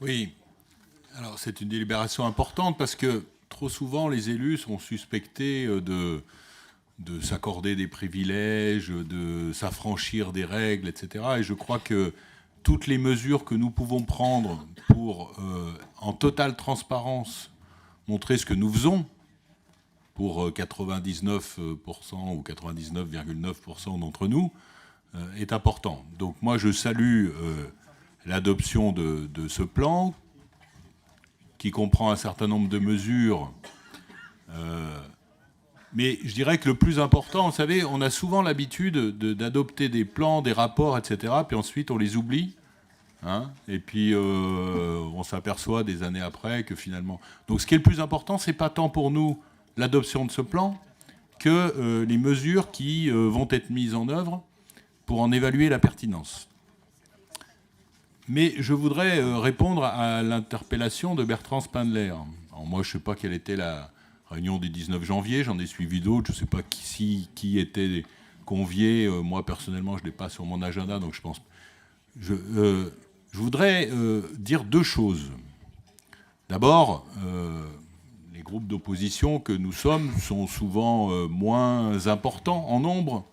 Oui, alors c'est une délibération importante parce que trop souvent les élus sont suspectés de s'accorder des privilèges, de s'affranchir des règles, etc. Et je crois que toutes les mesures que nous pouvons prendre pour, en totale transparence, montrer ce que nous faisons pour 99% ou 99,9% d'entre nous, est important. Donc moi, je salue l'adoption de ce plan qui comprend un certain nombre de mesures. Mais je dirais que le plus important, vous savez, on a souvent l'habitude d'adopter des plans, des rapports, etc., puis ensuite on les oublie. Hein, et puis on s'aperçoit des années après que finalement... Donc ce qui est le plus important, c'est pas tant pour nous l'adoption de ce plan que les mesures qui vont être mises en œuvre pour en évaluer la pertinence. Mais je voudrais répondre à l'interpellation de Bertrand Spindler. Alors moi, je ne sais pas quelle était la réunion du 19 janvier, j'en ai suivi d'autres, je ne sais pas qui était convié. Moi, personnellement, je ne l'ai pas sur mon agenda, donc je pense... Je voudrais dire deux choses. D'abord, les groupes d'opposition que nous sommes sont souvent moins importants en nombre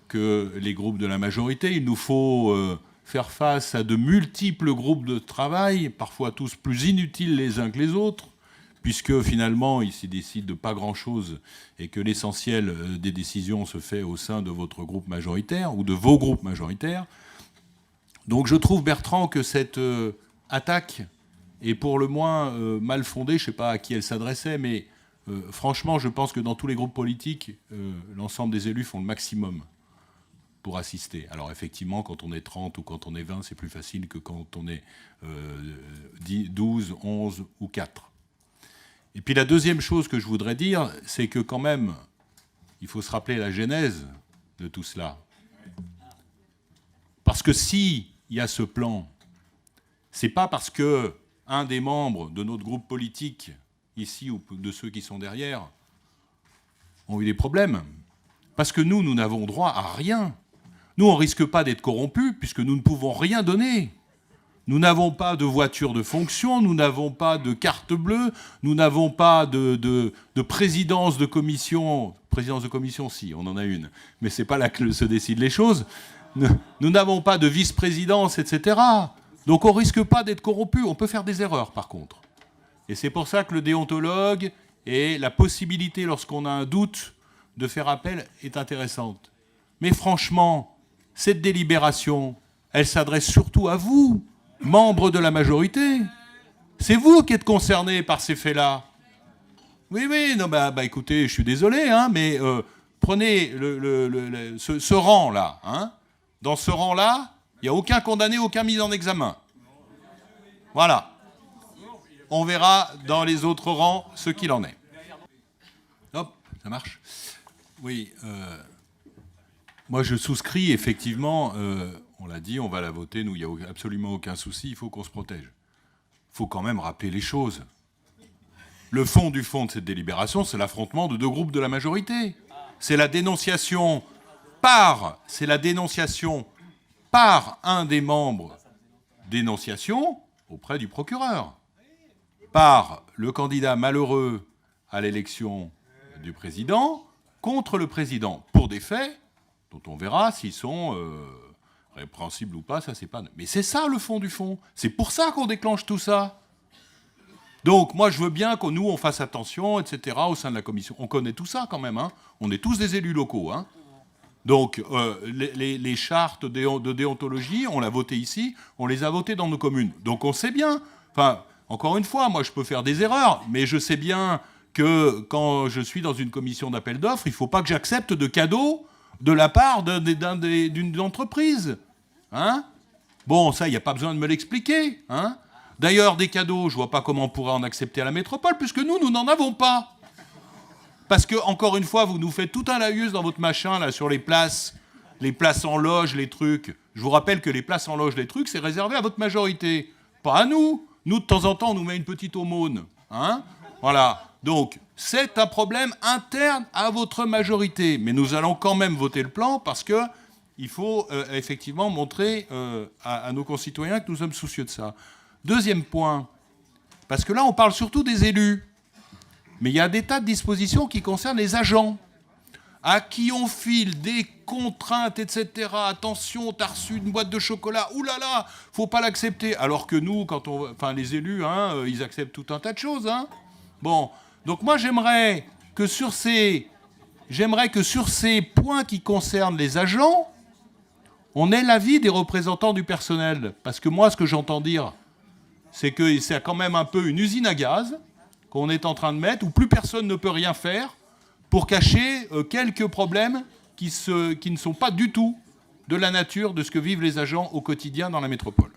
que les groupes de la majorité. Il nous faut faire face à de multiples groupes de travail, parfois tous plus inutiles les uns que les autres, puisque finalement, il s'y décide de pas grand-chose et que l'essentiel des décisions se fait au sein de votre groupe majoritaire ou de vos groupes majoritaires. Donc je trouve, Bertrand, que cette attaque est pour le moins mal fondée. Je ne sais pas à qui elle s'adressait, mais franchement, je pense que dans tous les groupes politiques, l'ensemble des élus font le maximum pour assister. Alors effectivement, quand on est 30 ou quand on est 20, c'est plus facile que quand on est 12, 11 ou 4. Et puis la deuxième chose que je voudrais dire, c'est que quand même, il faut se rappeler la genèse de tout cela. Parce que si il y a ce plan, c'est pas parce que un des membres de notre groupe politique, ici, ou de ceux qui sont derrière, ont eu des problèmes. Parce que nous n'avons droit à rien. Nous, on ne risque pas d'être corrompus, puisque nous ne pouvons rien donner. Nous n'avons pas de voiture de fonction, nous n'avons pas de carte bleue, nous n'avons pas de présidence de commission. Présidence de commission, si, on en a une. Mais ce n'est pas là que se décident les choses. Nous n'avons pas de vice-présidence, etc. Donc on ne risque pas d'être corrompu. On peut faire des erreurs, par contre. Et c'est pour ça que le déontologue et la possibilité, lorsqu'on a un doute, de faire appel est intéressante. Mais franchement, cette délibération, elle s'adresse surtout à vous, membres de la majorité. C'est vous qui êtes concernés par ces faits-là. Oui, non, écoutez, je suis désolé, hein, mais prenez ce rang-là, hein. Dans ce rang-là, il n'y a aucun condamné, aucun mis en examen. Voilà. On verra dans les autres rangs ce qu'il en est. Hop, ça marche. Oui. Moi, je souscris, effectivement. On l'a dit, on va la voter. Nous, il n'y a absolument aucun souci. Il faut qu'on se protège. Il faut quand même rappeler les choses. Le fond du fond de cette délibération, c'est l'affrontement de deux groupes de la majorité. C'est la dénonciation par un des membres, dénonciation auprès du procureur, par le candidat malheureux à l'élection du président contre le président, pour des faits dont on verra s'ils sont répréhensibles ou pas, ça c'est pas... Mais c'est ça le fond du fond. C'est pour ça qu'on déclenche tout ça. Donc moi je veux bien que nous on fasse attention, etc. au sein de la commission. On connaît tout ça quand même, hein. On est tous des élus locaux, hein. Donc, les chartes de déontologie, on l'a voté ici, on les a votées dans nos communes. Donc, on sait bien. Enfin, encore une fois, moi, je peux faire des erreurs, mais je sais bien que quand je suis dans une commission d'appel d'offres, il ne faut pas que j'accepte de cadeaux de la part d'une entreprise. Hein ? Bon, ça, il n'y a pas besoin de me l'expliquer. Hein ? D'ailleurs, des cadeaux, je ne vois pas comment on pourrait en accepter à la métropole, puisque nous n'en avons pas. Parce que, encore une fois, vous nous faites tout un laïus dans votre machin, là, sur les places en loge, les trucs. Je vous rappelle que les places en loge, les trucs, c'est réservé à votre majorité. Pas à nous. Nous, de temps en temps, on nous met une petite aumône. Hein ? Voilà. Donc, c'est un problème interne à votre majorité. Mais nous allons quand même voter le plan parce qu'il faut effectivement montrer à nos concitoyens que nous sommes soucieux de ça. Deuxième point, parce que là, on parle surtout des élus. Mais il y a des tas de dispositions qui concernent les agents, à qui on file des contraintes, etc. Attention, t'as reçu une boîte de chocolat, oulala, faut pas l'accepter. Alors que nous, les élus, ils acceptent tout un tas de choses. Bon, donc moi j'aimerais que sur ces points qui concernent les agents, on ait l'avis des représentants du personnel. Parce que moi, ce que j'entends dire, c'est que c'est quand même un peu une usine à gaz qu'on est en train de mettre, où plus personne ne peut rien faire pour cacher quelques problèmes qui ne sont pas du tout de la nature de ce que vivent les agents au quotidien dans la métropole.